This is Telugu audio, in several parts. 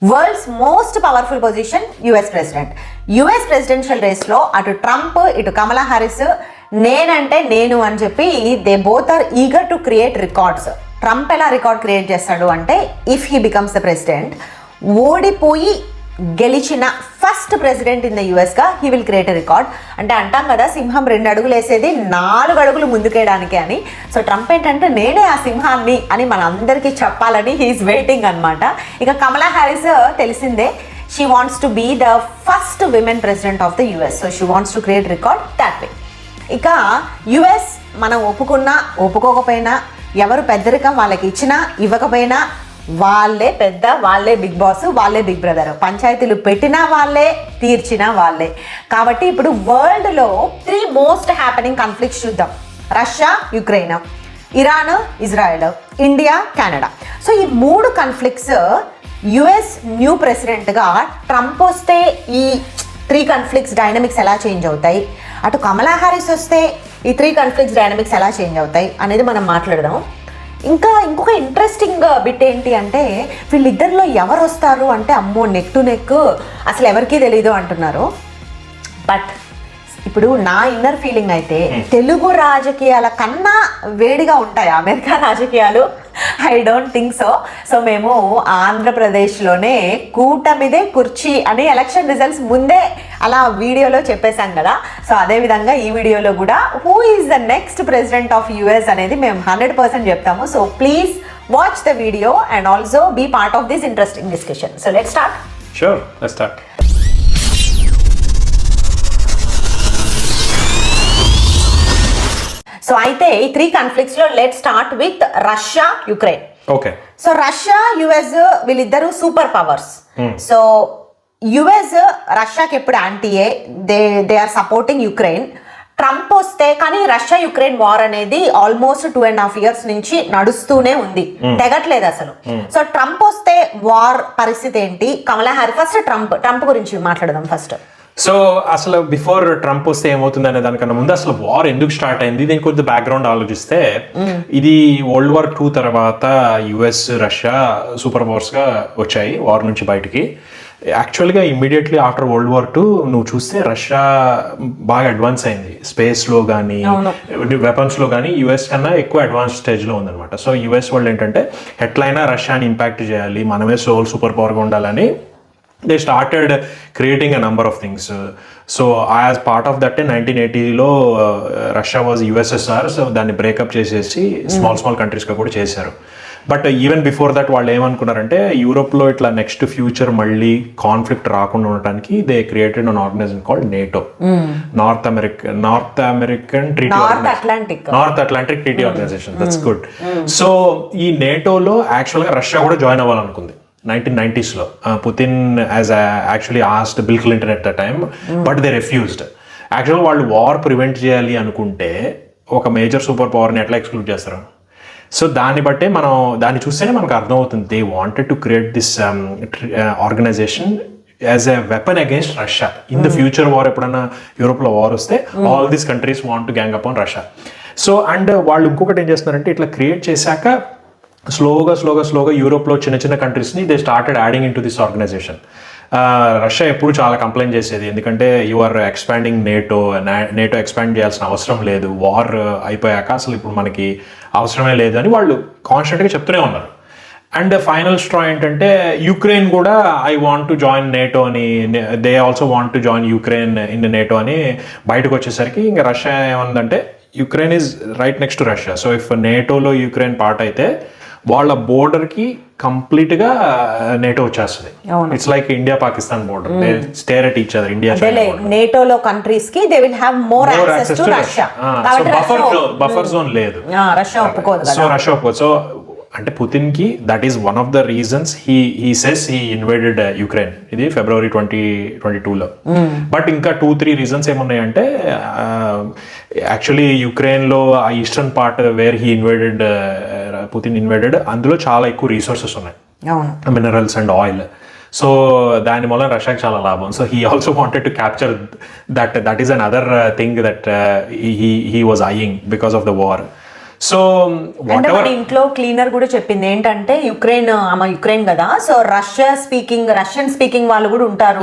World's most powerful position US president. US presidential రేస్లో అటు ట్రంప్ ఇటు కమలా హారిస్ నేనంటే నేను అని చెప్పి they both are eager to create records. Trump ఎలా రికార్డ్ క్రియేట్ చేస్తాడు అంటే if he becomes the president, ఓడిపోయి గెలిచిన ఫస్ట్ ప్రెసిడెంట్ ఇన్ ద యుఎస్గా he will create a record. అంటే అంటాం కదా సింహం 2 అడుగులు వేసేది 4 అడుగులు ముందుకేయడానికి అని. సో ట్రంప్ ఏంటంటే నేనే ఆ సింహాన్ని అని మనందరికీ చెప్పాలని హీఈస్ వెయిటింగ్ అనమాట. ఇక కమలా హారిస్ తెలిసిందే, she wants to be the first women president of the US. So she wants to create record that way. ఇక యుఎస్ మనం ఒప్పుకున్నా ఒప్పుకోకపోయినా, ఎవరు పెద్దరికం వాళ్ళకి ఇచ్చినా ఇవ్వకపోయినా వాళ్ళే పెద్ద, వాళ్ళే బిగ్ బాస్, వాళ్ళే బిగ్ బ్రదర్. పంచాయతీలు పెట్టినా వాళ్ళే, తీర్చినా వాళ్ళే. కాబట్టి ఇప్పుడు వరల్డ్లో 3 మోస్ట్ హ్యాపెనింగ్ కాన్ఫ్లిక్ట్స్ చూద్దాం. Russia, Ukraine, Iran, Israel, India, Canada. So ఈ 3 కాన్ఫ్లిక్ట్స్ యుఎస్ న్యూ ప్రెసిడెంట్గా ట్రంప్ వస్తే ఈ 3 కాన్ఫ్లిక్ట్స్ డైనమిక్స్ ఎలా చేంజ్ అవుతాయి, అటు కమలా హారిస్ వస్తే ఈ 3 కాన్ఫ్లిక్ట్స్ డైనమిక్స్ ఎలా చేంజ్ అవుతాయి అనేది మనం మాట్లాడదాం. ఇంకొక ఇంట్రెస్టింగ్ బిట్ ఏంటి అంటే వీళ్ళిద్దరిలో ఎవరు వస్తారు అంటే అమ్మో నెక్ టు నెక్ అసలు ఎవరికీ తెలీదు అంటున్నారు. బట్ ఇప్పుడు నా ఇన్నర్ ఫీలింగ్ అయితే తెలుగు రాజకీయాల కన్నా వేడిగా ఉంటాయి అమెరికా రాజకీయాలు. I don't think so. So మేము ఆంధ్రప్రదేశ్లోనే కూటమిదే కుర్చీ అని ఎలక్షన్ రిజల్ట్స్ ముందే అలా వీడియోలో చెప్పేశాం కదా. సో అదేవిధంగా ఈ వీడియోలో కూడా who is the next president of US అనేది మేము 100% చెప్తాము. So please watch the video and also be part of this interesting discussion. So let's start. Sure, let's start. So అయితే ఈ 3 కాన్ఫ్లిక్ట్స్లో let start with Russia, Ukraine. Okay. So Russia, US వీళ్ళిద్దరూ సూపర్ పవర్స్. సో యుఎస్ రష్యాకి ఎప్పుడు యాంటీయే, they are supporting Ukraine. Trump వస్తే కానీ రష్యా యుక్రెయిన్ వార్ అనేది ఆల్మోస్ట్ 2.5 years నుంచి నడుస్తూనే ఉంది, తెగట్లేదు అసలు. సో ట్రంప్ వస్తే వార్ పరిస్థితి ఏంటి? కమలా హారిస్ ఫస్ట్ ట్రంప్ గురించి మాట్లాడదాం ఫస్ట్. సో అసలు బిఫోర్ ట్రంప్ వస్తే ఏమవుతుంది అనే దానికన్నా ముందు అసలు వార్ ఎందుకు స్టార్ట్ అయింది, దీనికి కొద్ది బ్యాక్గ్రౌండ్ ఆలోచిస్తే ఇది వరల్డ్ వార్ 2 తర్వాత యుఎస్ రష్యా సూపర్ పవర్స్ గా వచ్చాయి వార్ నుంచి బయటికి. యాక్చువల్గా ఇమ్మీడియట్లీ ఆఫ్టర్ వరల్డ్ వార్ 2 నువ్వు చూస్తే రష్యా బాగా అడ్వాన్స్ అయింది స్పేస్లో కానీ వెపన్స్లో కానీ యుఎస్ కన్నా ఎక్కువ అడ్వాన్స్ స్టేజ్లో ఉందన్నమాట. సో యుఎస్ వాళ్ళు ఏంటంటే ఎట్లయినా రష్యాని ఇంపాక్ట్ చేయాలి, మనమే సూపర్ పవర్గా ఉండాలని they started creating a number of things. So as part of that 1980లో రష్యా వాజ్ యుఎస్ఎస్ఆర్. సో దాన్ని బ్రేకప్ చేసేసి స్మాల్ కంట్రీస్గా కూడా చేశారు. బట్ ఈవెన్ బిఫోర్ దట్ వాళ్ళు ఏమనుకున్నారంటే యూరోప్లో ఇట్లా నెక్స్ట్ ఫ్యూచర్ మళ్ళీ కాన్ఫ్లిక్ట్ రాకుండా ఉండడానికి they created an organization called NATO, north Atlantic treaty organization. That's good. So ఈ నేటోలో యాక్చువల్గా రష్యా కూడా జాయిన్ అవ్వాలనుకుంది 1990sలో. Putin actually asked Bill Clinton at the time, but they refused. యాక్చువల్గా వాళ్ళు వార్ ప్రివెంట్ చేయాలి అనుకుంటే ఒక మేజర్ సూపర్ పవర్ని ఎట్లా ఎక్స్క్లూడ్ చేస్తారు? సో దాన్ని బట్టే మనం దాన్ని చూస్తేనే మనకు అర్థమవుతుంది they wanted to create this organization as a weapon against Russia. In the future war ఎప్పుడైనా యూరోప్లో వార్ వస్తే all these countries want to gang up on Russia. So and వాళ్ళు ఇంకొకటి ఏం చేస్తున్నారంటే ఇట్లా క్రియేట్ చేశాక స్లోగా యూరోప్లో చిన్న కంట్రీస్ని they started adding into this organization. Russia ఎప్పుడు చాలా కంప్లైంట్ చేసేది, ఎందుకంటే you are expanding NATO expand చేయాల్సిన అవసరం లేదు, వార్ అయిపోయాక అసలు ఇప్పుడు మనకి అవసరమే లేదు అని వాళ్ళు కాన్స్టెంట్గా చెప్తూనే ఉన్నారు. అండ్ ఫైనల్ స్ట్రా ఏంటంటే యుక్రెయిన్ కూడా I want to join NATO అని, they also want to join Ukraine in NATO అని బయటకు వచ్చేసరికి ఇంకా రష్యా ఏముందంటే Ukraine is right next to Russia. So if నేటోలో యుక్రెయిన్ పార్ట్ అయితే వాళ్ళ బోర్డర్కి కంప్లీట్గా నేటో వచ్చేస్తుంది. It's like India Pakistan border, they stare at each other. India నేటోలో కంట్రీస్ కి they will have more access to Russia. So buffer zone లేదు, రష్యా ఒప్పుకోదు. సో రష్యా ఒప్పుకోదు. సో అంటే పుతిన్ కి that is one of the reasons he says he invaded Ukraine. ఇది February 2022లో. బట్ ఇంకా 2-3 రీజన్స్ ఏమున్నాయంటే యాక్చువల్లీ యుక్రెయిన్లో ఆ eastern part where he invaded, Putin invaded, అందులో చాలా ఎక్కువ రీసోర్సెస్ ఉన్నాయి, మినరల్స్ అండ్ ఆయిల్. సో దాని వల్ల రష్యాకి చాలా లాభం. So he also wanted to capture that is an other thing that he was ఐయింగ్ because of the war. So అంటే వాట్ మన ఎవర్ ఇంట్లో క్లీనర్ కూడా చెప్పింది ఏంటంటే యుక్రెయిన్ కదా, సో రష్యన్ స్పీకింగ్ వాళ్ళు కూడా ఉంటారు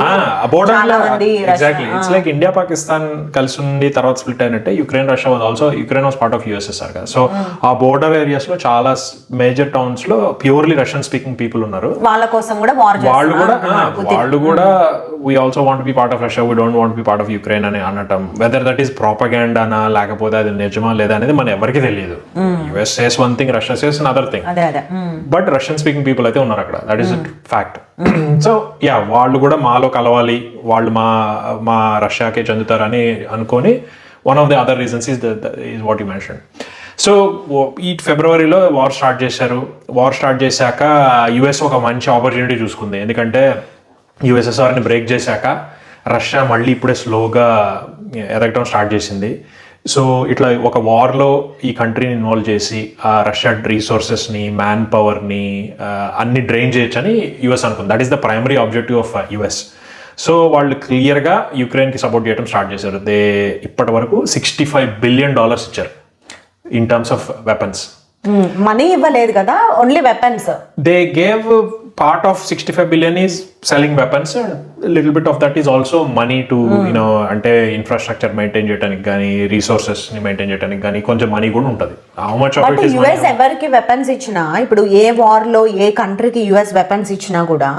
చాలా మంది. Exactly it's like India Pakistan కలిసి ఉండి తర్వాత స్ప్లిట్ అయినట్టే Ukraine Russia was part of USSR కదా. సో ఆ బోర్డర్ ఏరియాస్ లో చాలా మేజర్ టౌన్స్ లో ప్యూర్లీ రష్యన్ స్పీకింగ్ పీపుల్ ఉన్నారు. వాళ్ళ కోసం కూడా వాళ్ళు కూడా we also want to be part of Russia, we don't want to be part of Ukraine అని అనటం, వెదర్ దట్ ఈస్ ప్రాపగాండానా లేకపోతే అది నిజమా లేదా అనేది మన ఎవరికి తెలియదు. US says one thing, Russia says another thing, but Russian speaking people అయితే ఉన్నారు అక్కడ, that is fact. So yeah, వాళ్ళు కూడా మాలో కలవాలి, వాళ్ళు మా రష్యాకే చెందుతారని అనుకొని one of the other reasons is what you mention. So ఈ ఫిబ్రవరిలో వార్ స్టార్ట్ చేశారు. వార్ స్టార్ట్ చేశాక యుఎస్ ఒక మంచి ఆపర్చునిటీ చూసుకుంది, ఎందుకంటే యుఎస్ఎస్ఆర్ని బ్రేక్ చేశాక రష్యా మళ్ళీ ఇప్పుడే స్లోగా ఎదగటం స్టార్ట్ చేసింది. సో ఇట్లా ఒక వార్లో ఈ కంట్రీని ఇన్వాల్వ్ చేసి ఆ రష్యా రిసోర్సెస్ని, మ్యాన్ పవర్ని అన్ని డ్రైన్ చేయొచ్చని యుఎస్ అనుకుంది. That is the primary objective of US. So వాళ్ళు క్లియర్గా యుక్రెయిన్కి సపోర్ట్ చేయడం స్టార్ట్ చేశారు. ఇప్పటి వరకు $65 billion ఇచ్చారు in terms of weapons. Money ఇవ్వలేదు కదా, only weapons. They gave part of 65 billion is selling weapons, and a little bit of that is also money to అంటే ఇన్ఫ్రాస్ట్రక్చర్ మెయింటైన్ చేయడానికి కానీ, రిసోర్సెస్ ని మెయింటైన్ చేయడానికి కానీ కొంచెం మనీ కూడా ఉంటుంది. How much of it is US ఎవరికి వెపన్స్ ఇచ్చినా, ఇప్పుడు ఏ వార్ లో ఏ కంట్రీకి యుఎస్ వెపన్స్ ఇచ్చినా కూడా,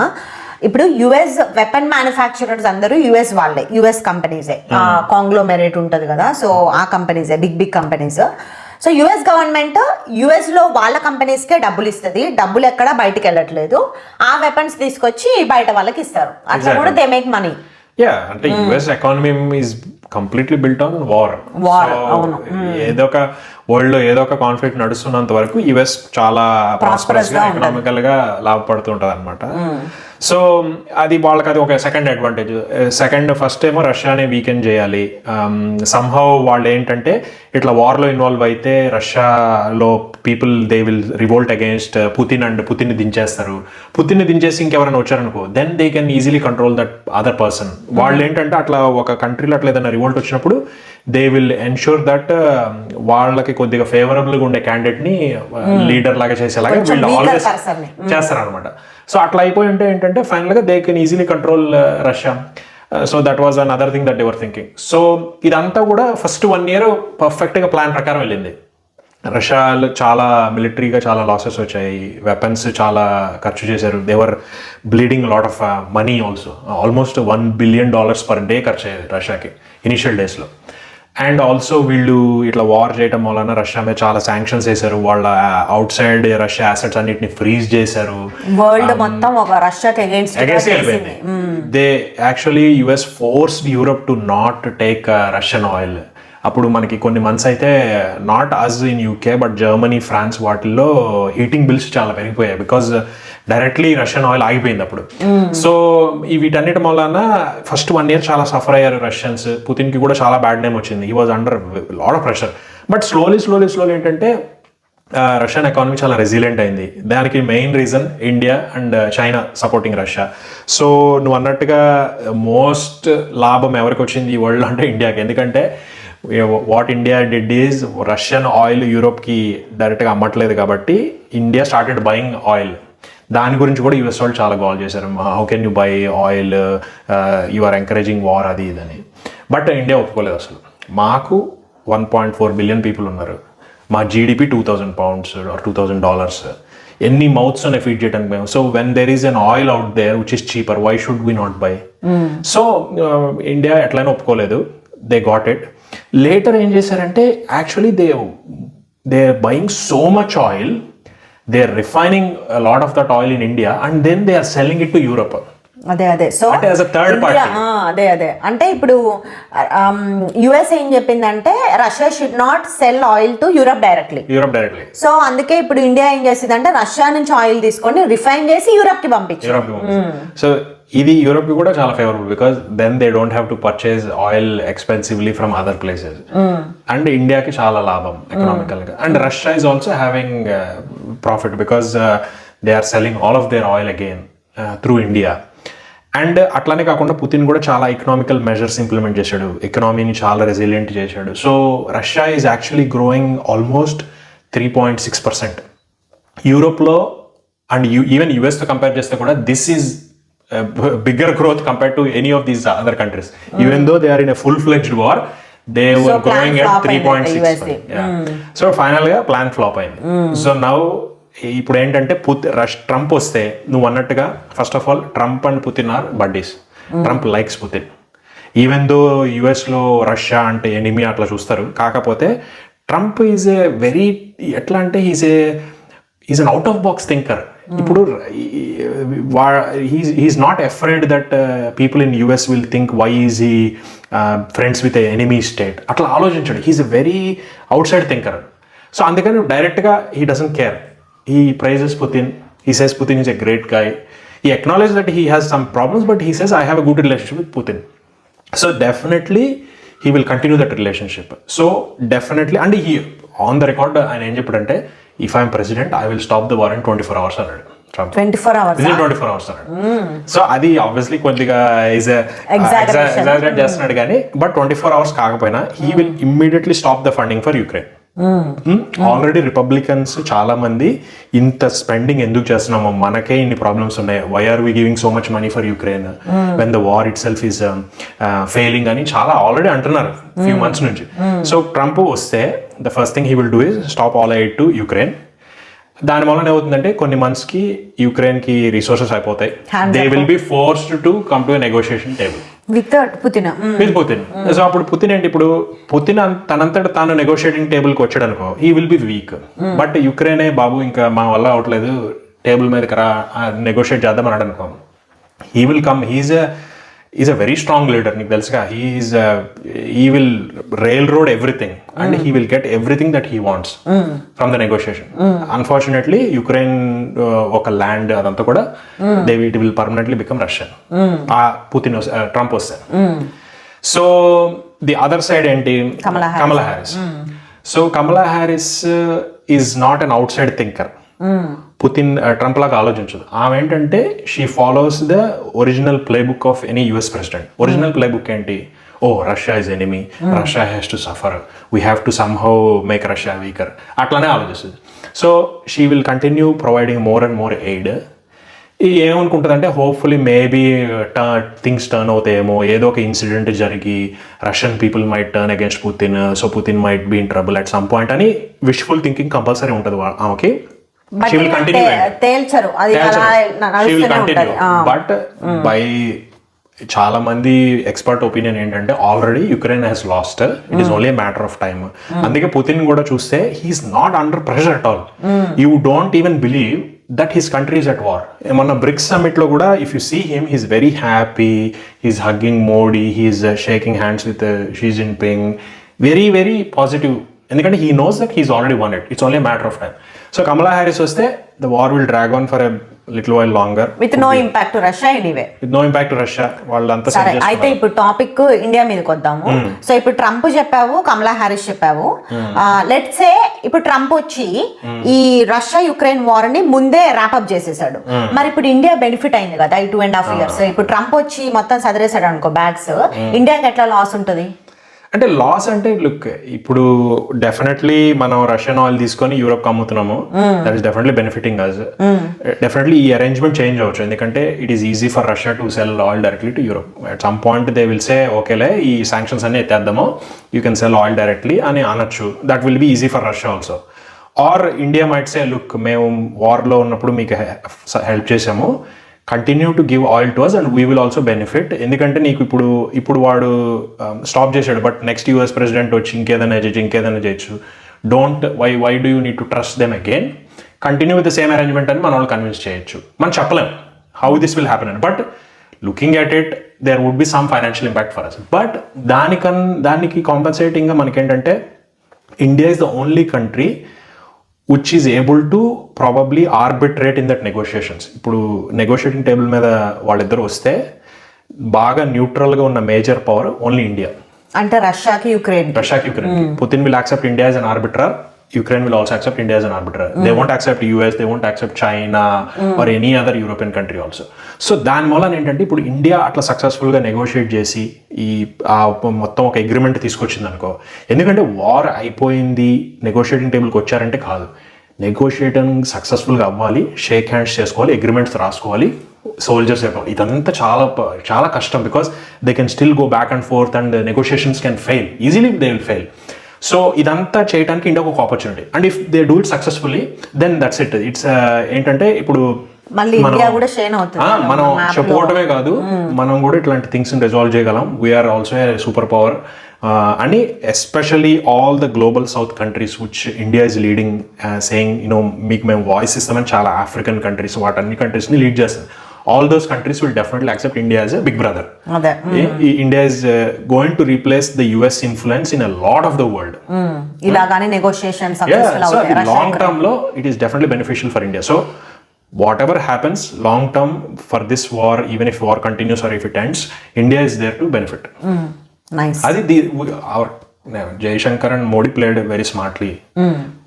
ఇప్పుడు యుఎస్ వెపన్ మ్యానుఫ్యాక్చరర్స్ అందరూ యుఎస్ వాళ్ళే, యుఎస్ కంపెనీసే. కాంగ్లోమెరేట్ ఉంటది కదా, సో ఆ కంపెనీసే big companies. So US government US లో వాళ్ళ కంపెనీస్కే డబ్బులు ఇస్తుంది, డబ్బులు ఎక్కడ బయటకు వెళ్ళట్లేదు, ఆ వెపన్స్ తీసుకొచ్చి బయట వాళ్ళకి ఇస్తారు, అట్లా కూడా దే మేక్ మనీ. యా, అంటే US economy is completely built on war. ఏదో ఒక వరల్డ్ లో ఏదో ఒక కాన్ఫ్లిక్ట్ నడుస్తున్నంత వరకు యుఎస్ చాలా ప్రాస్పరస్ గా, ఎకనామికల్ గా లాభపడుతూ ఉంటది అనమాట. సో అది వాళ్ళకి అది ఒక సెకండ్ అడ్వాంటేజ్. ఫస్ట్ ఏమో రష్యాని వీకెండ్ చేయాలి. సంహౌ వాళ్ళు ఏంటంటే ఇట్లా వార్లో ఇన్వాల్వ్ అయితే రష్యాలో people they will revolt against Putin and పుతిన్ని దించేస్తారు. పుతిన్ని దించేసి ఇంకెవరైనా వచ్చారనుకో, then they can easily control that other person. వాళ్ళు ఏంటంటే అట్లా ఒక కంట్రీలో అట్లా ఏదైనా రివోల్ట్ వచ్చినప్పుడు దే విల్ ఎన్ష్యూర్ దట్ వాళ్ళకి కొద్దిగా ఫేవరబుల్గా ఉండే క్యాండిడేట్ని లీడర్ లాగా చేసేలాగా వీళ్ళు ఆల్వేస్ చేస్తారు అనమాట. సో అట్లా అయిపోయి ఉంటే ఏంటంటే ఫైనల్గా they can easily control Russia. So that was an other thing that your thinking. So ఇదంతా కూడా ఫస్ట్ 1 year పర్ఫెక్ట్గా ప్లాన్ ప్రకారం వెళ్ళింది. రష్యాలో చాలా మిలిటరీగా చాలా లాసెస్ వచ్చాయి, వెపన్స్ చాలా ఖర్చు చేశారు, they were bleeding lot of money also. Almost $1 billion per day ఖర్చు అయ్యేది రష్యాకి ఇనిషియల్ డేస్లో. అండ్ ఆల్సో వీళ్ళు ఇట్లా వార్ చేయడం వలన రష్యా మీద చాలా శాంక్షన్స్ వేశారు, వాళ్ళ అవుట్ సైడ్ రష్యా అసెట్స్ అన్నిటిని ఫ్రీజ్ చేశారు. వరల్డ్ మొత్తం ఒక రష్యాకి అగైన్స్ట్ వెళ్ళిపోయింది. They actually US forced Europe to not take Russian oil. అప్పుడు మనకి కొన్ని మంత్స్ అయితే not us in UK but Germany, France వాటిల్లో హీటింగ్ బిల్స్ చాలా పెరిగిపోయాయి, బికాజ్ డైరెక్ట్లీ రష్యన్ ఆయిల్ ఆగిపోయింది అప్పుడు. సో వీటన్నిటి వలన ఫస్ట్ 1 year చాలా సఫర్ అయ్యారు రష్యన్స్. పుతిన్కి కూడా చాలా బ్యాడ్ నేమ్ వచ్చింది, he was under lot of pressure. But slowly ఏంటంటే రష్యన్ ఎకానమీ చాలా రెసిలియంట్ అయింది. దానికి main reason India and China supporting Russia. So నువ్వు అన్నట్టుగా మోస్ట్ లాభం ఎవరికి వచ్చింది ఈ వరల్డ్ అంటే ఇండియాకి. ఎందుకంటే what India did is Russian oil యూరోప్కి డైరెక్ట్గా అమ్మట్లేదు కాబట్టి ఇండియా స్టార్టెడ్ బయింగ్ ఆయిల్. దాని గురించి కూడా యూఎస్ వాళ్ళు చాలా గోల్ చేశారు, how can you buy oil, you are encouraging war అది ఇదని. బట్ ఇండియా ఒప్పుకోలేదు అసలు. మాకు 1.4 billion పీపుల్ ఉన్నారు, మా జీడిపి £2,000 or $2,000. ఎన్ని మౌత్స్ అనే ఫీడ్ చేయడానికి మేము. So when there is an oil out there which is cheaper, why should we not buy? So India ఎట్లయినా ఒప్పుకోలేదు, దే గాట్ ఇట్. లేటర్ ఏం చేశారంటే actually they buying so much oil, they are refining lot of that oil in India and then they are selling it to Europe. అదే సో అదే అంటే ఇప్పుడు యుఎస్ ఏం చెప్పిందంటే Russia should not sell oil to Europe directly. So అందుకే ఇప్పుడు ఇండియా ఏం చేసింది అంటే రష్యా నుంచి ఆయిల్ తీసుకొని రిఫైన్ చేసి యూరప్ కి పంపించారు. సో ఇది యూరోప్ కి కూడా చాలా favourable, because then they don't have to purchase oil expensively from other places. And ఇండియాకి చాలా లాభం ఎకనామికల్ గా. And Russia is also having profit because they are selling all of their oil again through India. And అట్లానే కాకుండా పుతిన్ కూడా చాలా ఎకనామికల్ మెజర్స్ ఇంప్లిమెంట్ చేశాడు, ఎకనామీని చాలా రెసిలియంట్ చేశాడు. So Russia is actually growing almost 3.6%. యూరోప్లో అండ్ ఈవెన్ యుఎస్తో కంపేర్ చేస్తే కూడా this is bigger growth compare to any of these other countries. Even though they are in a full fledged war, they were growing at 3.6%. So final గా ప్లాన్ ఫ్లాప్ అయింది. సో నౌ ఇప్పుడు ఏంటంటే ట్రంప్ వస్తే నువ్వు అన్నట్టుగా first of all Trump and Putin are buddies. Trump likes Putin, even దో యుఎస్లో రష్యా అంటే ఎనిమీ అట్లా చూస్తారు. కాకపోతే ట్రంప్ ఈజ్ ఏ వెరీ ఎట్లా అంటే is an out of box thinker. ఇప్పుడు he's not afraid that people in US will think why is he friends with enemy state, అట్లా ఆలోచించాడు. He's a very outside thinker. So అందుకని డైరెక్ట్గా he doesn't care. He praises Putin. He says Putin is a great guy. He acknowledges that he has some problems, but he says, I have a good relationship with Putin. So definitely, he will continue that relationship. So definitely, and he, on the record, ఆయన ఏం చెప్పాడంటే, if I'm president, I will stop the war in 24 hours అన్నాడు. Trump. 24 hours. 24 hours అన్నాడు. సో అది ఆబ్వియస్లీ కొద్దిగా ఎగ్జాగరేట్ చేస్తున్నాడు కానీ, బట్ 24 hours కాకపోయినా, he will immediately stop the funding for Ukraine. Already Republicans చాలా మంది ఇంత స్పెండింగ్ ఎందుకు చేస్తున్నామో, మనకే ఇన్ని ప్రాబ్లమ్స్ ఉన్నాయి, why are we giving so much money for Ukraine when the war itself is failing అని చాలా ఆల్రెడీ అంటున్నారు ఫ్యూ మంత్స్ నుంచి. సో ట్రంప్ వస్తే the first thing he will do is stop all aid to Ukraine. దాని వలన ఏమవుతుందంటే కొన్ని మంత్స్ కి యుక్రెయిన్ కి రిసోర్సెస్ అయిపోతాయి. They will be forced to come to negotiation table with Putin. So అప్పుడు పుతిన్ ఏంటి, ఇప్పుడు పుతిన్ తనంతట తాను నెగోషియేటింగ్ టేబుల్ కి వచ్చాడు అనుకో, he will be weak. But యుక్రెయినే బాబు ఇంకా మా వల్ల అవట్లేదు, టేబుల్ మీదకి రా నెగోషియేట్ చేద్దాం అన్నాడు అనుకో, he will come. Is a very strong leader, నీకు తెలుసుగా. He will railroad everything and he will get everything that he wants from the negotiation. Unfortunately Ukraine ఒక ల్యాండ్ అదంతా కూడా it will permanently become Russian Putin Trump so. The other అదర్ సైడ్ ఏంటి, Kamala Harris. So Kamala Harris is not an outside thinker. Putin Trump లాగా ఆలోచించదు. ఆమె ఏంటంటే she follows the original playbook of any US president. Original playbook ఏంటి, oh Russia is enemy, Russia has to suffer, we have to somehow make Russia weaker, అట్లానే ఆలోచిస్తుంది. So she will continue providing more and more aid. ఏమనుకుంటుందంటే హోప్ఫుల్లీ మేబీ థింగ్స్ టర్న్ అవుతాయేమో, ఏదో ఒక ఇన్సిడెంట్ జరిగి Russian people might turn against Putin, so Putin might be in trouble at some point అని విష్ఫుల్ థింకింగ్ కంపల్సరీ ఉంటుంది ఆమెకి. తేల్చరు, బట్ బై చాలా మంది ఎక్స్పర్ట్ ఒపీనియన్ ఏంటంటే already Ukraine has lost, it is only matter of time. అందుకే పుతిన్ కూడా చూస్తే he's not under pressure at all. You don't even believe that his country is at war. మొన్న బ్రిక్స్ సమ్మిట్ లో కూడా if you see him, he's very happy, he's hugging Modi, he's shaking hands with Xi Jinping, very very positive. ఎందుకంటే he knows that he's already won it, it's only matter of time. So Kamala Harris వస్తే the war will drag on for a little while longer with no impact to Russia anyway. With no impact to Russia. వాళ్ళంతా సరే, అయితే ఇప్పుడు టాపిక్ ఇండియా మీదకి వద్దాము. సో ఇప్పుడు ట్రంప్ చెప్పావు, కమలా హ్యారిస్ చెప్పావు. లెట్స్ సే ఇప్పుడు ట్రంప్ వచ్చి ఈ రష్యా యుక్రెయిన్ వార్ ని ముందే ర్యాపప్ చేసేసాడు. మరి ఇప్పుడు ఇండియా బెనిఫిట్ అయింది కదా ఈ 2.5 years. ఇప్పుడు ట్రంప్ వచ్చి మొత్తం సదిరేసాడు అనుకో బ్యాగ్స్, ఇండియాకి ఎట్లా లాస్ ఉంటుంది? అంటే లాస్ అంటే లుక్, ఇప్పుడు డెఫినెట్లీ మనం రష్యన్ ఆయిల్ తీసుకొని యూరోప్ అమ్ముతున్నాము, that is definitely benefiting us. Definitely ఈ అరేంజ్మెంట్ చేంజ్ అవ్వచ్చు, ఎందుకంటే it is easy for Russia to sell oil directly to Europe. At some point they will say ఓకేలే ఈ శాంక్షన్స్ అన్ని ఎత్తేద్దాము, you can sell oil directly అని అనొచ్చు. That will be easy for Russia also. Or India might say look, మేము వార్లో ఉన్నప్పుడు మీకు హెల్ప్ చేసాము, continue to give oil to us and we will also benefit. ఎందుకంటే నీకు ఇప్పుడు వాడు స్టాప్ చేశాడు, బట్ నెక్స్ట్ యుఎస్ ప్రెసిడెంట్ వచ్చి ఇంకేదైనా చేయొచ్చు. Don't why do you need to trust them again, continue with the same arrangement అని మన వాళ్ళు కన్విన్స్ చేయొచ్చు. మనం చెప్పలేం హౌ దిస్ విల్ హ్యాపెన్ అని, but looking at it there would be some financial impact for us. But దానికి కాంపన్సేటింగ్గా మనకేంటంటే India is the only country which is able to probably arbitrate in that negotiations. ఇప్పుడు నెగోషియేటింగ్ టేబుల్ మీద వాళ్ళిద్దరు వస్తే బాగా న్యూట్రల్గా ఉన్న మేజర్ పవర్ ఓన్లీ ఇండియా. అంటే రష్యాకి Ukraine. Putin will accept India as an arbiter Ukraine will also accept India as an arbiter. They won't accept US, they won't accept China or any other European country also. So దాని వల్ల ఏంటంటే ఇప్పుడు ఇండియా అట్లా సక్సెస్ఫుల్గా నెగోషియేట్ చేసి మొత్తం ఒక అగ్రిమెంట్ తీసుకొచ్చింది అనుకో, ఎందుకంటే వార్ అయిపోయింది నెగోషియేటింగ్ టేబుల్కి వచ్చారంటే కాదు, నెగోషియేటింగ్ సక్సెస్ఫుల్గా అవ్వాలి, షేక్ హ్యాండ్స్ చేసుకోవాలి, అగ్రిమెంట్స్ రాసుకోవాలి, సోల్జర్స్ అయిపోవాలి. ఇదంతా చాలా కష్టం, because they can still go back and forth and negotiations can fail easily, they will fail. So ఇదంతా చేయడానికి ఇండియాకు ఒక opportunity, and if they do it successfully then that's it. It's ఏంటంటే ఇప్పుడు మనం చెప్పుకోవటమే కాదు, మనం కూడా ఇట్లాంటి థింగ్స్ రిజాల్వ్ చేయగలం. We are also a superpower అని especially all the global south countries which India is leading, saying మీకు మేము వాయిస్ ఇస్తామని చాలా ఆఫ్రికన్ కంట్రీస్ వాటన్ని కంట్రీస్ని లీడ్ చేస్తుంది. All those countries will definitely accept India as a big brother. India is going to replace the US influence in a lot of the world. Ilagane negotiations successful avute. So long term lo it is definitely beneficial for India. So whatever happens long term for this war, even if war continues or if it ends, India is there to benefit. Nice. Adi our Jaishankar and Modi played very smartly.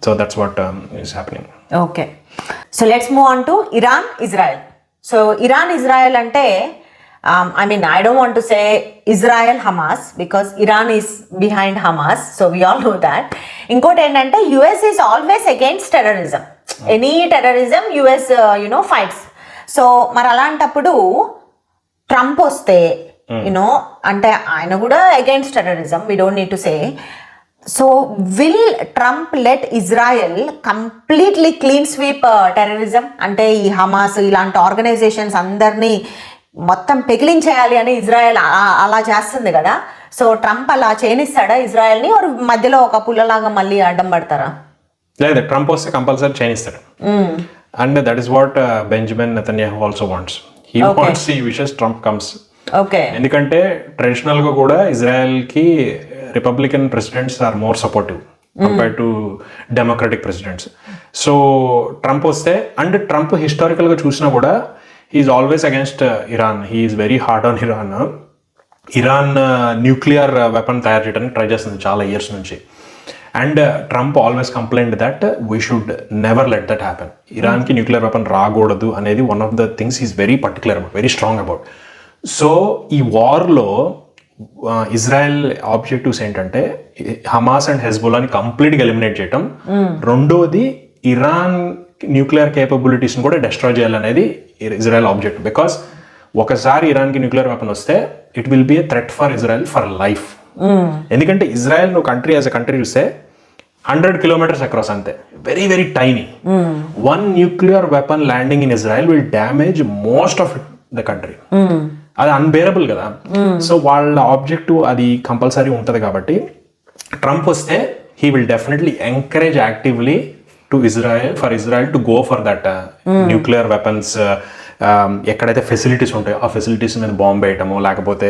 So that's what is happening. Okay. So let's move on to Iran, Israel. So Iran, Israel ante, I mean, I don't want to say Israel, Hamas, because Iran is behind Hamas. So we all know that. Inkoti endante, US is always against terrorism. Any terrorism, US, fights. So మరి అలాంటప్పుడు ట్రంప్ వస్తే అంటే ఆయన కూడా against terrorism, we don't need to say. So will Trump let Israel completely clean sweep terrorism, అంటే ఈ హమాస్ ఇలాంటి ఆర్గనైజేషన్స్ అందరినీ మొత్తం పెకిలించేయాలి అని ఇజ్రాయెల్ అలా చేస్తుంది కదా. సో ట్రంప్ అలా చేయనిస్తాడా ఇజ్రాయెల్ని, మధ్యలో ఒక పుల్లలాగా మళ్ళీ అడ్డం పడతారా? లేదు, ట్రంప్ వస్తే కంపల్సరీ చేయనిస్తాడు. And that is what Benjamin Netanyahu also wants. He wants, he wishes Trump comes. Okay. ఎందుకంటే ట్రెడిషనల్ గా కూడా ఇజ్రాయెల్ కి Republican presidents are more supportive compared to Democratic presidents. So Trump వస్తే, అండ్ ట్రంప్ హిస్టారికల్ గా చూసినా కూడా he's always against Iran. He's very hard on Iran. Iran nuclear weapon తయారు చేయడానికి ట్రై చేస్తుంది చాలా ఇయర్స్ నుంచి. And Trump always complaint that we should never let that happen. ఇరాన్కి న్యూక్లియర్ వెపన్ రాకూడదు అనేది one of the things is very particular about, very strong about. So ఈ వార్లో ఇజ్రాయెల్ ఆబ్జెక్టివ్స్ ఏంటంటే హమాస్ అండ్ హెజ్బుల్లాని కంప్లీట్గా ఎలిమినేట్ చేయటం, రెండోది ఇరాన్ న్యూక్లియర్ కేపబిలిటీస్ని కూడా డిస్ట్రాయ్ చేయాలనేది ఇజ్రాయెల్ ఆబ్జెక్టివ్. బికాస్ ఒకసారి ఇరాన్కి న్యూక్లియర్ వెపన్ వస్తే it will be a threat for Israel for life. ఎందుకంటే ఇజ్రాయెల్ నువ్వు కంట్రీ యాజ్ అ కంట్రీ చూస్తే 100 kilometers అక్రాస్, అంతే, very very tiny. One nuclear weapon landing in Israel will damage most of the country. అది అన్బేరబుల్ కదా. సో వాళ్ళ ఆబ్జెక్టివ్ అది కంపల్సరీ ఉంటుంది. కాబట్టి ట్రంప్ వస్తే he will definitely encourage actively to Israel, for Israel to go for that nuclear weapons. ఎక్కడైతే ఫెసిలిటీస్ ఉంటాయో ఆ ఫెసిలిటీస్ మీద బాంబ్ వేయటము, లేకపోతే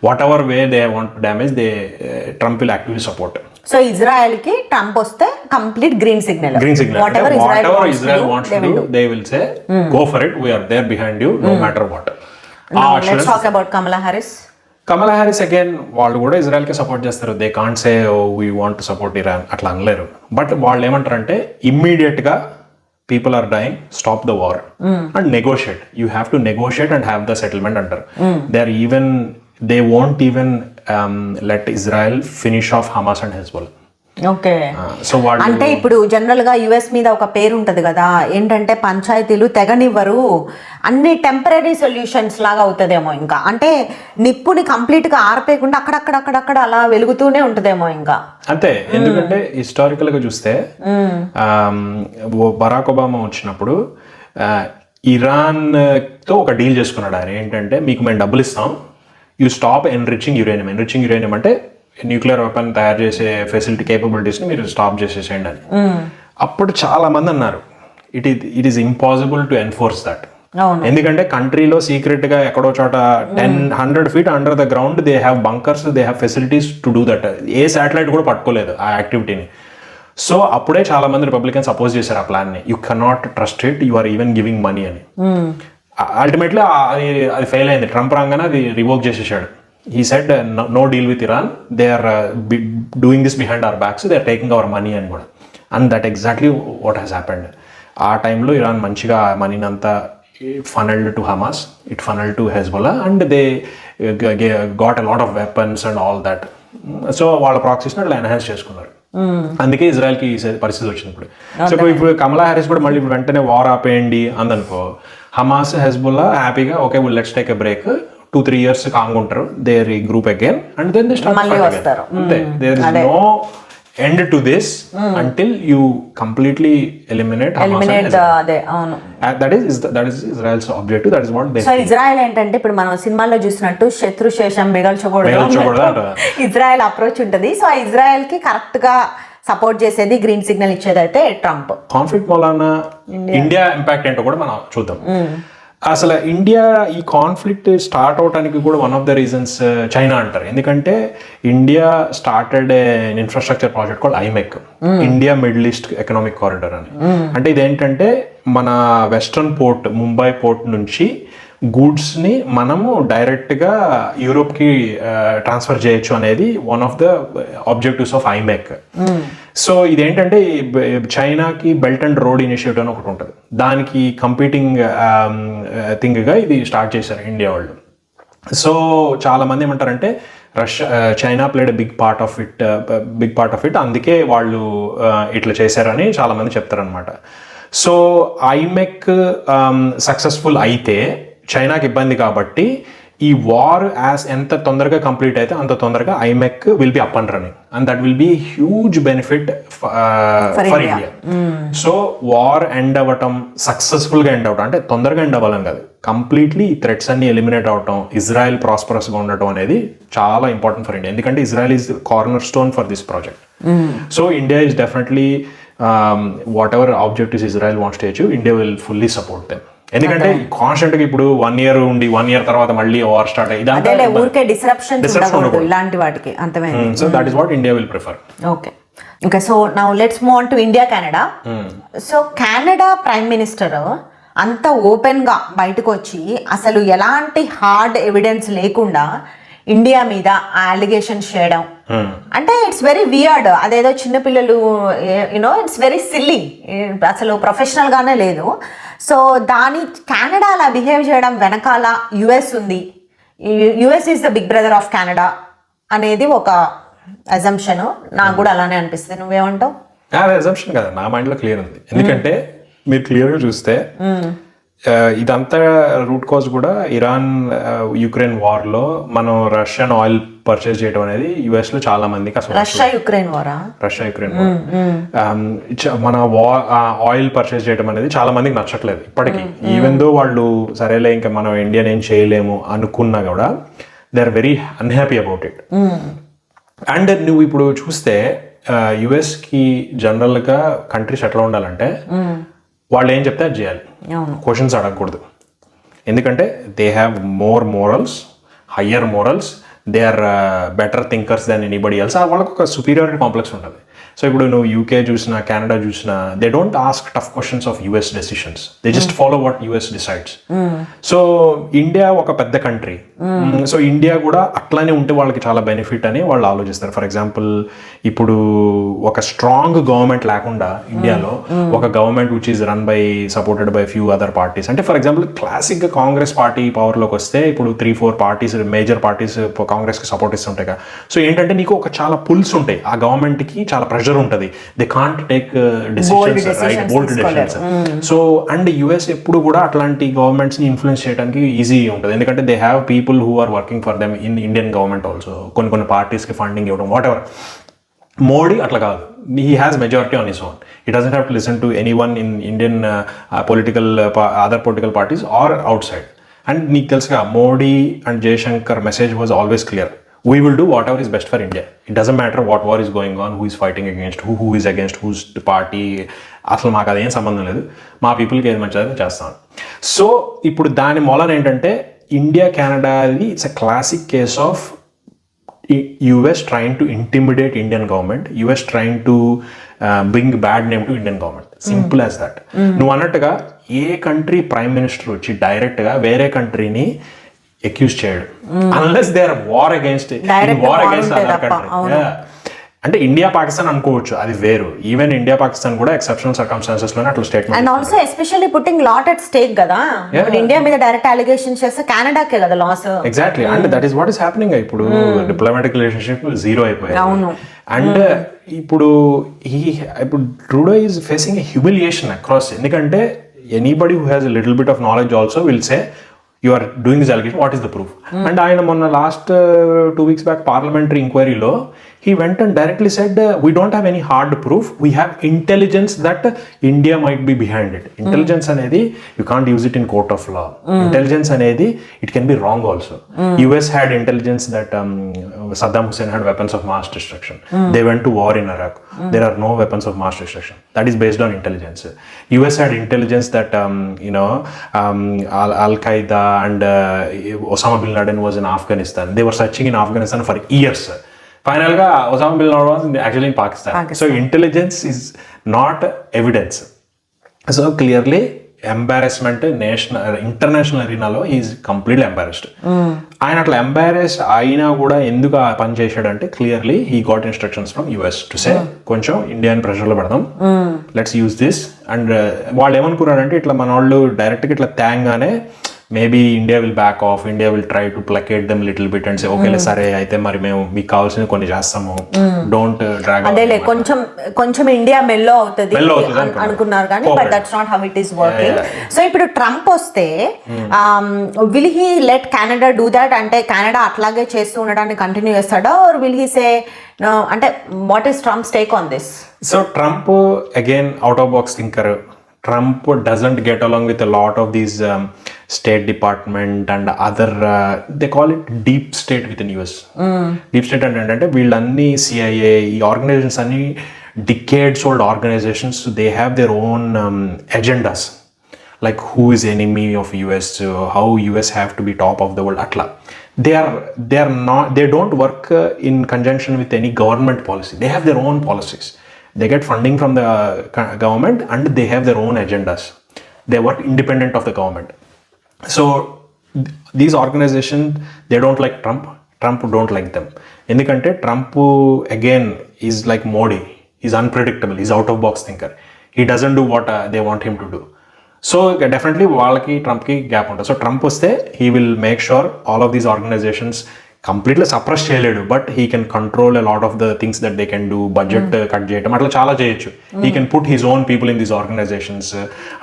whatever way they want damage, they Trump will actively support. So Israel కి ట్రంప్ వస్తే complete green signal. Whatever Israel wants to do, they will say go for it, we're there behind you no matter what. Now let's talk about Kamala Harris. Kamala Harris again, వాళ్ళు కూడా ఇజ్రాయెల్కి సపోర్ట్ చేస్తారు. They can't say we want to support Iran అట్లా అనలేరు. బట్ వాళ్ళు ఏమంటారంటే ఇమ్మీడియట్గా people are dying, stop the war and negotiate. You have to negotiate and have the settlement అంటారు. They won't even let Israel finish off Hamas and Hezbollah. Okay. అంటే ఇప్పుడు జనరల్ గా యుఎస్ మీద ఒక పేరు ఉంటది కదా, ఏంటంటే పంచాయతీలు తెగనివ్వరు, అన్ని టెంపరీ సొల్యూషన్స్ లాగా అవుతుందేమో. ఇంకా అంటే నిప్పుని కంప్లీట్ గా ఆర్పేయకుండా అక్కడక్కడ అలా వెలుగుతూనే ఉంటదేమో ఇంకా. అంతే. ఎందుకంటే హిస్టారికల్ గా చూస్తే బరాక్ ఒబామా వచ్చినప్పుడు ఇరాన్ తో ఒక డీల్ చేసుకున్నాడు ఆయన. ఏంటంటే మీకు మేము డబ్బులు ఇస్తాం, you stop enriching uranium. Enriching uranium అంటే న్యూక్లియర్ వెపన్ తయారు చేసే ఫెసిలిటీ కేపబిలిటీస్ని మీరు స్టాప్ చేసేసేయండి అని. అప్పుడు చాలా మంది అన్నారు it is impossible to enforce that. ఎందుకంటే కంట్రీలో సీక్రెట్ గా ఎక్కడో చోట 100 feet under the ground they have bunkers, they have facilities to do that. A satellite కూడా పట్టుకోలేదు ఆ యాక్టివిటీని. సో అప్పుడే చాలా మంది రిపబ్లికన్స్ అపోజ్ చేశారు ఆ ప్లాన్ని. You cannot trust it, you are even giving money అని. అల్టిమేట్లీ అది ఫెయిల్ అయింది. ట్రంప్ రాగానే అది రివోక్ చేసేసాడు. He said no deal with Iran, they are doing this behind our backs, they are taking our money and కూడా. And that exactly what has happened. ఆ టైంలో ఇరాన్ మంచిగా మనీని అంతా funneled to Hamas, it funneled to Hezbollah, and they got a lot of weapons and all that. So వాళ్ళ ప్రాక్సీస్ని అట్లా ఎన్హాన్స్ చేసుకున్నారు. అందుకే ఇజ్రాయెల్కి ఈ పరిస్థితి వచ్చింది ఇప్పుడు. సో ఇప్పుడు కమలా హ్యారిస్ కూడా మళ్ళీ వెంటనే వార్ ఆపేయండి అందనుకో, హమాస్ హెజ్బుల్లా హ్యాపీగా okay let's take a break, 2-3 years కాంగ్ ఉంటారు, దేర్ ఈ group again and then they start మళ్ళీ వస్తారు. అంతే. There is no end to this until you completely eliminate అదే అవును. that is Israel's objective. That is what they so Israel ఏంటంటే ఇప్పుడు మనం సినిమాల్లో చూసినట్టు శత్రు శేషం మిగల్చకూడదు ఇజ్రాయెల్ అప్రోచ్ ఉంటుంది. సో ఇజ్రాయెల్ కి కరెక్ట్ గా సపోర్ట్ చేసేది, గ్రీన్ సిగ్నల్ ఇచ్చేది అయితే ట్రంప్. కాన్ఫ్లిక్ట్ మూలాన ఇండియా ఇంపాక్ట్ ఏంటో కూడా మనం చూద్దాం. అసలు ఇండియా ఈ కాన్ఫ్లిక్ట్ స్టార్ట్ అవడానికి కూడా one of the reasons China అంటారు. ఎందుకంటే India started infrastructure project called ఐమెక్, India middle east economic corridor అని. అంటే ఇదేంటంటే మన వెస్ట్రన్ పోర్ట్ ముంబై పోర్ట్ నుంచి గూడ్స్ని మనము డైరెక్ట్గా యూరోప్కి ట్రాన్స్ఫర్ చేయొచ్చు అనేది one of the objectives of ఐమెక్. So ఇదేంటంటే చైనాకి బెల్ట్ అండ్ రోడ్ ఇనిషియేటివ్ అని ఒకటి ఉంటుంది, దానికి కంపీటింగ్ థింగ్గా ఇది స్టార్ట్ చేశారు ఇండియా వాళ్ళు. సో చాలా మంది ఏమంటారంటే China played big part of it, అందుకే వాళ్ళు ఇట్లా చేశారని చాలా మంది చెప్తారనమాట. సో ఐమెక్ సక్సెస్ఫుల్ అయితే చైనాకి ఇబ్బంది కాబట్టి ఈ వార్ ఎంత తొందరగా కంప్లీట్ అయితే అంత తొందరగా ఐమెక్ will be up and running and that will be huge benefit for India. So war end అవ్వటం, సక్సెస్ఫుల్గా ఎండ్ అవటం, అంటే తొందరగా ఎండ్ అవ్వాలని కాదు, కంప్లీట్లీ ఈ థ్రెట్స్ అన్ని ఎలిమినేట్ అవటం, ఇజ్రాయెల్ ప్రాస్పరస్గా ఉండటం అనేది చాలా ఇంపార్టెంట్ ఫర్ ఇండియా. ఎందుకంటే Israel is corner stone for this project. So India is definitely what ever objectives Israel wants to achieve, India will fully support them. ఎందుకంటే కాన్స్టెంట్ గా ఇప్పుడు 1 year ఉండి 1 year తర్వాత మళ్ళీ వార్ స్టార్ట్ అయ్యి ఊరికే డిస్రప్షన్ ఇలాంటి వాటికి అంతమే. So that is what India will prefer. Okay so now let's move on to India Canada. So Canada prime minister అంత ఓపెన్ గా బయటకు వచ్చి అసలు ఎలాంటి హార్డ్ ఎవిడెన్స్ లేకుండా ఇండియా మీద అలిగేషన్స్ చేయడం అంటే ఇట్స్ వెరీ వియర్డ్. అదేదో చిన్నపిల్లలు యూనో ఇట్స్ వెరీ సిల్లీ, అసలు ప్రొఫెషనల్ గానే లేదు. సో దాని కెనడా అలా బిహేవ్ చేయడం వెనకాల యుఎస్ ఉంది, US is the big brother of Canada అనేది ఒక అజంప్షన్. నాకు కూడా అలానే అనిపిస్తుంది. నువ్వేమంటావు? అజంప్షన్ కదా, నా మైండ్ లో క్లియర్ ఉంది. ఎందుకంటే మీరు క్లియర్గా చూస్తే ఇదంతా రూట్ కాజ్ కూడా ఇరాన్ యుక్రెయిన్ వార్లో మనం రష్యన్ ఆయిల్ పర్చేస్ చేయడం అనేది యుఎస్ లో చాలా మందికి అసలు రష్యా యుక్రెయిన్ వార్ మన ఆయిల్ పర్చేస్ చేయడం అనేది చాలా మందికి నచ్చట్లేదు ఇప్పటికీ. ఈవెన్ దో వాళ్ళు సరేలే ఇంకా మనం ఇండియన్ ఏం చేయలేము అనుకున్నా కూడా they are very unhappy about it. And నువ్వు ఇప్పుడు చూస్తే యుఎస్కి జనరల్గా కంట్రీస్ ఎట్లా ఉండాలంటే వాళ్ళు ఏం చెప్తే అది చేయాలి, క్వశ్చన్స్ అడగకూడదు. ఎందుకంటే they have more morals, higher morals, they are better thinkers than anybody else. వాళ్ళకు ఒక సుపీరియారిటీ కాంప్లెక్స్ ఉంటుంది. సో ఇప్పుడు నువ్వు యూకే చూసినా కెనడా చూసినా they don't ask tough questions of US decisions, they just follow what US decides. So India ఒక పెద్ద కంట్రీ, సో ఇండియా కూడా అట్లానే ఉంటే వాళ్ళకి చాలా బెనిఫిట్ అని వాళ్ళు ఆలోచిస్తారు. ఫర్ ఎగ్జాంపుల్ ఇప్పుడు ఒక స్ట్రాంగ్ గవర్నమెంట్ లేకుండా ఇండియాలో ఒక government which is run by supported by few other parties, అంటే for example classic Congress party పవర్లోకి వస్తే ఇప్పుడు 3-4 పార్టీస్ మేజర్ పార్టీస్ కాంగ్రెస్కి సపోర్ట్ ఇస్తుంటాయి కదా. సో ఏంటంటే నీకు ఒక చాలా పుల్స్ ఉంటాయి, ఆ గవర్నమెంట్కి చాలా ప్రెషర్ ఉంటుంది, they can't take decisions, right, bold decisions. So and US ఎప్పుడు కూడా అట్లాంటి గవర్నమెంట్స్ ని ఇన్ఫ్లుయెన్స్ చేయడానికి ఈజీ ఉంటుంది, ఎందుకంటే they have people who are working for them in Indian government also, కొన్ని పార్టీస్కి ఫండింగ్ ఇవ్వడం, వాట్ ఎవర్. మోడీ అట్లా కాదు, he has majority on his own. He doesn't have to listen to anyone in Indian other political parties or outside. And నీకు తెలుసుగా Modi and Jaishankar message was always clear, we will do whatever is best for India. It doesn't matter what war is going on, who is fighting against who is against whose party, అసలు మాకు అదేం సంబంధం లేదు, మా పీపుల్కి ఏది మంచిదో చేస్తాం. సో ఇప్పుడు దాని మూలన ఏంటంటే ఇండియా కెనడాది it's a classic case of US trying to intimidate Indian government, US trying to bring bad name to Indian government. Simple as that. నువ్వు అన్నట్టుగా ఏ కంట్రీ ప్రైమ్ మినిస్టర్ వచ్చి డైరెక్ట్గా వేరే కంట్రీని అక్యూజ్ చేయడు, unless they are war against other country. అంటే ఇండియా పాకిస్తాన్ అనుకోవచ్చు, అది వేరు. ఈవెన్ ఇండియా పాకిస్తాన్ కూడా ఎక్సెప్షనల్ సర్కమ్స్టాన్సెస్ లోనే అట్లా statement. And also especially putting lot at stake కదా. ఇప్పుడు ఇండియా మీద డైరెక్ట్ అలిగేషన్ చేస్తే కెనడాకే కదా loss. Exactly, and that is what is happening. ఇప్పుడు డిప్లొమాటిక్ రిలేషన్షిప్ జీరో అయిపోయింది. అవును. అండ్ ఇప్పుడు Trudeau is facing a humiliation across. ఎందుకంటే anybody who has a little bit of knowledge also will say you are doing this allegation, what is the proof? And ఆయన మొన్న లాస్ట్ 2 weeks బ్యాక్ పార్లమెంటరీ ఇంక్వైరీలో he went and directly said we don't have any hard proof, we have intelligence that India might be behind it. Intelligence అనేది you can't use it in court of law. Intelligence అనేది it can be wrong also. US had intelligence that Saddam Hussein had weapons of mass destruction. They went to war in Iraq. There are no weapons of mass destruction. That is based on intelligence. US had intelligence that Al-Qaeda and Osama bin Laden was in Afghanistan. They were searching in Afghanistan for years. Finally, Osama bin Laden was actually in Pakistan. So intelligence is not evidence. So clearly, embarrassment international అరీనాలో ఈజ్ కంప్లీట్లీ ఎంబారెస్డ్. ఆయన అట్లా ఎంబారెస్డ్ అయినా కూడా ఎందుకు ఆ పని చేశాడంటే clearly he got instructions from US to say కొంచెం ఇండియన్ ప్రెషర్లో పెడదాం, లెట్స్ యూజ్ దిస్. అండ్ వాళ్ళు ఏమనుకున్నారంటే ఇట్లా మన వాళ్ళు డైరెక్ట్గా ఇట్లా తేంగానే maybe India will back off, India will try to placate them little bit and say okay సరే అయితే మరి మేము మీకు కావాల్సింది కొన్ని చేస్తాము, డోంట్ డ్రాగ్. అదేలే కొంచెం కొంచెం ఇండియా మెల్లో అవుతుంది అనుకున్నారు కానీ but that's not how it is working. So ఇప్పుడు ట్రంప్ వస్తే will he let Canada do that? అంటే కెనడా అట్లాగే చేస్తూ ఉండడానికి కంటిన్యూ చేస్తాడా, ఆర్ విల్ హీ సే అంటే what is Trump's take on this? So Trump again out of box thinker. Trump doesn't get along with a lot of these State Department and other, they call it deep state within US. Deep state అంటే వీళ్ళన్నీ CIA, ఈ ఆర్గనైజేషన్స్ అన్ని decades old organizations, they have their own agendas. Like who is enemy of US, how US have to be top of the world, atla. They are not, they don't work in conjunction with any government policy. They have their own policies. They get funding from the government and they have their own agendas. They work independent of the government. So these organizations, they don't like Trump. Trump don't like them. Endukante Trump again is like Modi. He's unpredictable. He's out of box thinker. He doesn't do what they want him to do. So definitely వాళ్ళకి ట్రంప్కి గ్యాప్ ఉంటుంది. సో ట్రంప్ వస్తే he will make sure all of these organizations completely suppress చేయలేడు, but he can control a lot of the things that they can do. Budget cut చేయడం అట్లా చాలా చేయొచ్చు. He can put his own people in these organizations.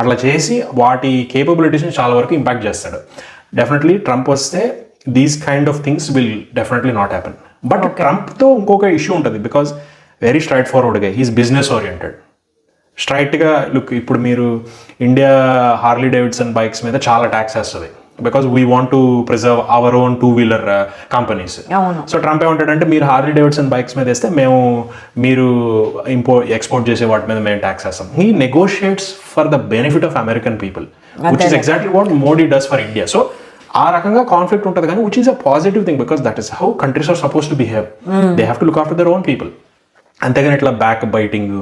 అట్లా చేసి వాటి కేపబిలిటీస్ని చాలా వరకు ఇంపాక్ట్ చేస్తాడు. డెఫినెట్లీ ట్రంప్ వస్తే these kind of things will definitely not happen. But ట్రంప్తో ఇంకొక ఇష్యూ ఉంటుంది, బికాజ్ వెరీ స్ట్రైట్ ఫార్వర్డ్గా హీస్ బిజినెస్ ఓరియంటెడ్. స్ట్రైట్గా లుక్, ఇప్పుడు మీరు ఇండియా హార్లీ డేవిడ్సన్ బైక్స్ మీద చాలా ట్యాక్స్ వేస్తుంది because we want to preserve our own two-wheeler companies. So Trump ఏమంటాడంటే మీరు హార్లీ డేవిడ్సన్ బైక్స్ మీద వేస్తే మేము మీరు ఎక్స్పోర్ట్ చేసే వాటి మీద మేము ట్యాక్స్ వేస్తాం. He negotiates for the benefit of American people, which is exactly what Modi does for India. So ఆ రకంగా కాన్ఫ్లిక్ట్ ఉంటుంది కానీ which is a positive thing, because that is how countries are suppose to behave. They have to look after their own people. అంతేగాని ఇట్లా బ్యాక్ బైటింగ్,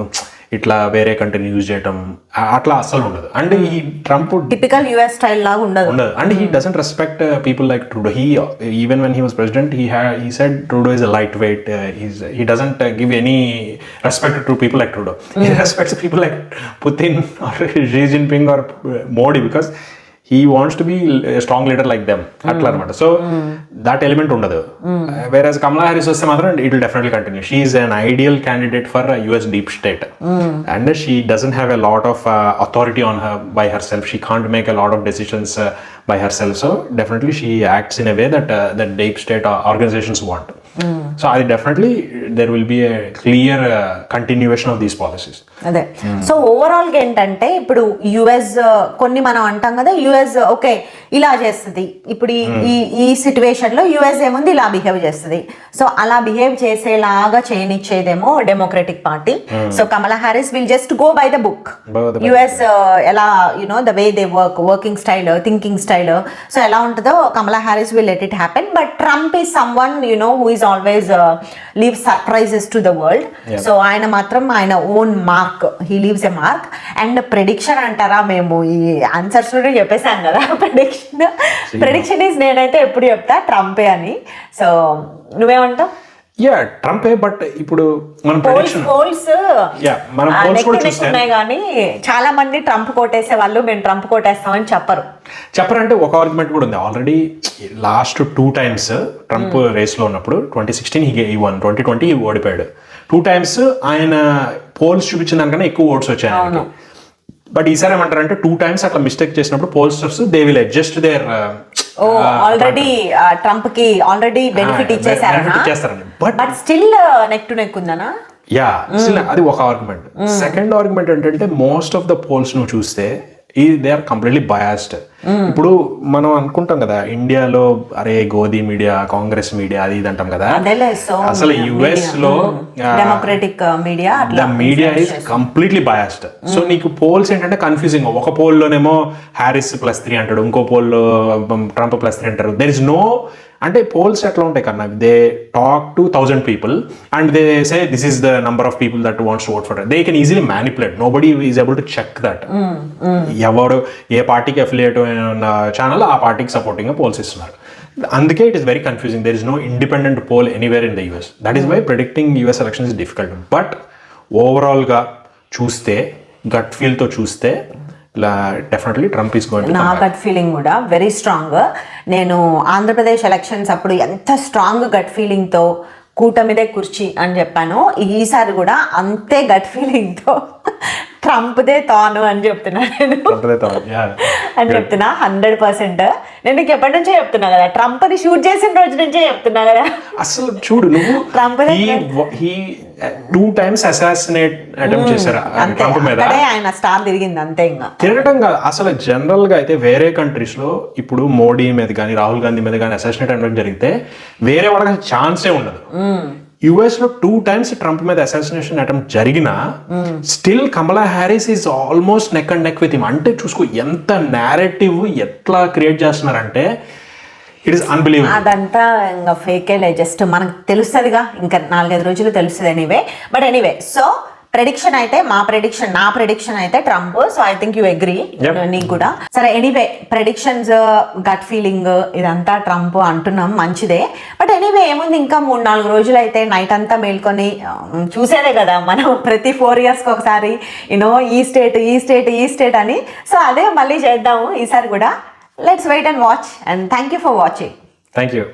ఇట్లా వేరే కంట్రీని యూజ్ చేయడం అట్లా అస్సలు ఉండదు. అండ్ ఈ ట్రంప్ టిపికల్ యుఎస్ స్టైల్ లాగా ఉండదు. And he doesn't respect people like Trudeau. He even when he was president he said Trudeau is a lightweight. He doesn't give any respect to people like Trudeau. He respects people like Putin or Xi Jinping or Modi because he wants to be a strong leader like them. అట్లా అనమాట. సో దట్ ఎలిమెంట్ ఉండదు. వేరేస్ కమలా హ్యారిస్ వస్తే మాత్రం it will definitely continue. She is an ideal candidate for US deep state and she doesn't have a lot of authority on her by her self. She can't make a lot of decisions by herself. So definitely she acts in a way that deep state organizations want. So I definitely there will be a clear continuation of these policies. అదే. సో ఓవరాల్ గా ఏంటంటే ఇప్పుడు యుఎస్ కొన్ని మనం అంటాం కదా, యుఎస్ ఓకే ఇలా చేస్తుంది, ఇప్పుడు ఈ సిచ్యువేషన్ లో యుఎస్ ఏముంది ఇలా బిహేవ్ చేస్తుంది. సో అలా బిహేవ్ చేసేలాగా చేయనిచ్చేదేమో democratic party. So Kamala Harris will just go by the book. US ఎలా the way they working style, thinking style, so ఎలా ఉంటుందో Kamala Harris will let it happen. But Trump is someone who is always leave surprises to the world. So ఆయన మాత్రం ఆయన own mark, he leaves a mark. And prediction అంటారా, మేము ఈ ఆన్సర్స్ కూడా చెప్పేసాం కదా. ప్రెడిక్షన్ ఈజ్ నేనైతే ఎప్పుడు చెప్తా ట్రంపే అని. సో నువ్వేమంటావు? యా ట్రంపే, బట్ ఇప్పుడు మనం ప్రెడిక్షన్ పోల్స్ మనం పోల్స్ కూడా చూస్తే ఉన్నాయి కానీ చాలా మంది ట్రంప్ కోటేసే వాళ్ళు మేము ట్రంప్ కోటేస్తామని చెప్పరంటే ఒక ఆర్గ్యుమెంట్ కూడా ఉంది. ఆల్రెడీ లాస్ట్ 2 times ట్రంప్ రేస్లో ఉన్నప్పుడు 2016 he won, 2020 ఓడిపోయాడు. 2 times ఆయన పోల్స్ చూపించిన దానికన్నా ఎక్కువ ఓట్స్ వచ్చాయి ఆయనకి. బట్ ఈసారి ఏమంటారంటే 2 times అట్లా మిస్టేక్ చేసినప్పుడు pollsters they will adjust their already Trump కి ఆల్రెడీ బెనిఫిట్ ఇచ్చేస్తారని. But still neck to neck ఉందనా? యా స్టిల్ అది ఒక ఆర్గ్యుమెంట్. సెకండ్ ఆర్గ్యుమెంట్ ఏంటంటే మోస్ట్ ఆఫ్ ద పోల్స్ నువ్వు చూస్తే దే ఆర్ కంప్లీట్లీ బయాస్డ్. ఇప్పుడు మనం అనుకుంటాం కదా ఇండియాలో అరే గోధి మీడియా, కాంగ్రెస్ మీడియా అది ఇది అంటాం కదా. అసలు యుఎస్ లో democratic media the media is completely biased. So నీకు పోల్స్ ఏంటంటే కన్ఫ్యూజింగ్. ఒక పోల్లోనేమో హ్యారిస్ +3 అంటాడు, ఇంకో పోల్లో ట్రంప్ +3 అంటారు. దెర్ ఇస్ నో, అంటే పోల్స్ ఎట్లా ఉంటాయి కన్నా, they talk to 1000 people and they say this is the number of people that wants to vote for. They can easily manipulate. Nobody is able to check that. ఎవరు ఏ పార్టీకి అఫిలియేట్ అయిన ఛానల్ ఆ పార్టీకి సపోర్టింగ్ పోల్స్ ఇస్తున్నారు. అందుకే it is very confusing. There is no independent poll anywhere in the US. That is why predicting US election is difficult. But ఓవరాల్గా చూస్తే, గట్ ఫీల్తో చూస్తే definitely Trump is going to నా గట్ ఫీలింగ్ కూడా వెరీ స్ట్రాంగ్. నేను ఆంధ్రప్రదేశ్ ఎలక్షన్స్ అప్పుడు ఎంత స్ట్రాంగ్ గట్ ఫీలింగ్తో కూటమిదే కుర్చీ అని చెప్పాను, ఈసారి కూడా అంతే గట్ ఫీలింగ్తో ట్రంప్దే తాను అని చెప్తున్నా నేను అని చెప్తున్నా 100%. నేను నీకు ఎప్పటి నుంచో చెప్తున్నా కదా, ట్రంప్ని షూట్ చేసిన రోజు నుంచే చెప్తున్నా కదా. అసలు చూడు నువ్వు, ట్రంప్ 2 times అసాసినేట్ అటెంప్ట్ చేశారు ట్రంప్ మీద. ఆయన స్టార్ తిరిగింది అంతే. ఇంకా తిరగటం కాదు, అసలు జనరల్ గా అయితే వేరే కంట్రీస్ లో ఇప్పుడు మోడీ మీద కానీ రాహుల్ గాంధీ మీద కానీ అసాసినేట్ అటెంప్ట్ జరిగితే వేరే వాళ్ళకి ఛాన్సే ఉండదు. యుఎస్ లో 2 times ట్రంప్ మీద అసాసినేషన్ అటెంప్ట్ జరిగినా still Kamala Harris is almost neck and neck with him. అంటే చూసుకో ఎంత నేరేటివ్ ఎట్లా క్రియేట్ చేస్తున్నారంటే ఇట్ ఈస్ అన్బిలీవబుల్. అదంతా ఇంకా ఫేకేలే, జస్ట్ మనకు తెలుస్తుందిగా, ఇంకా 4-5 రోజులు తెలుస్తుంది anyway. But anyway, so prediction అయితే నా ప్రెడిక్షన్ అయితే Trump. So I think you agree, నీకు కూడా. సరే ఎనీవే, ప్రెడిక్షన్స్, గట్ ఫీలింగ్ ఇదంతా ట్రంప్ అంటున్నాం, మంచిదే. బట్ ఎనీవే ఏముంది, ఇంకా 3-4 రోజులు అయితే నైట్ అంతా మేల్కొని చూసేదే కదా మనం ప్రతి 4 years ఒకసారి యూనో ఈ స్టేట్ అని. సో అదే మళ్ళీ చేద్దాము ఈసారి కూడా. Let's wait and watch, and thank you for watching. Thank you.